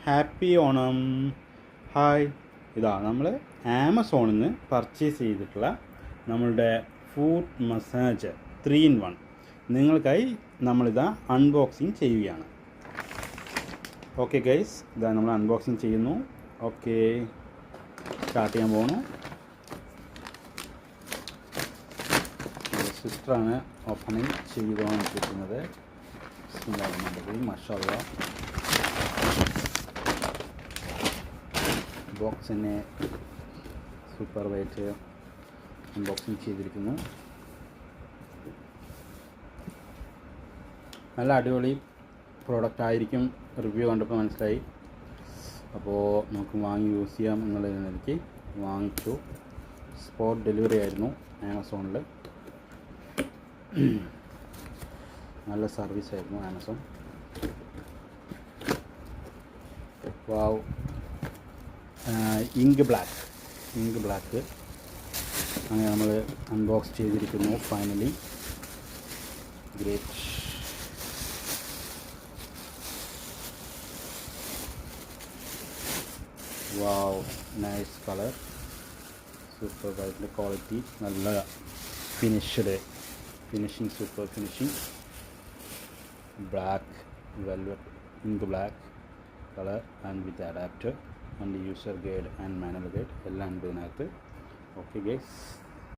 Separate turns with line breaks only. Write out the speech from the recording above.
Happy Onam. Hi, ഇതാ നമ്മൾ ആമസോണിൽ നിന്ന് പർച്ചേസ് ചെയ്തിട്ടുള്ള നമ്മളുടെ ഫുഡ് മസാജ് 3-in-1 നിങ്ങൾക്കായി നമ്മളിതാ അൺബോക്സിങ് ചെയ്യുകയാണ്. ഓക്കെ ഗൈസ്, ഇതാ നമ്മൾ അൺബോക്സിങ് ചെയ്യുന്നു. ഓക്കെ, സ്റ്റാർട്ട് ചെയ്യാൻ പോകണം. സിസ്റ്ററാണ് ഓപ്പണിങ് ചെയ്തുകൊണ്ടിരിക്കുന്നത്. മാഷാഅല്ലാ, ബോക്സിനെ സൂപ്പർ വൈറ്റ് അൺബോക്സിങ് ചെയ്തിരിക്കുന്നു. നല്ല അടിപൊളി പ്രോഡക്റ്റ് ആയിരിക്കും, റിവ്യൂ കണ്ടപ്പോൾ മനസ്സിലായി. അപ്പോൾ നമുക്ക് വാങ്ങി യൂസ് ചെയ്യാം എന്നുള്ളതിന് എനിക്ക് വാങ്ങിച്ചു. സ്പോട്ട് ഡെലിവറി ആയിരുന്നു ആമസോണിൽ. നല്ല സർവീസ് ആയിരുന്നു ആമസോൺ. വാവ്, ഇങ്ക് ബ്ലാക്ക് അങ്ങനെ നമ്മൾ അൺബോക്സ് ചെയ്തിരിക്കുന്നു. Finally great. Wow, nice colour, super white quality, നല്ല finishing super finishing. Black velvet ink black colour and with adapter and user guide and manual guide എല്ലാം ഉണ്ട് ഇതിനകത്ത്. Okay guys.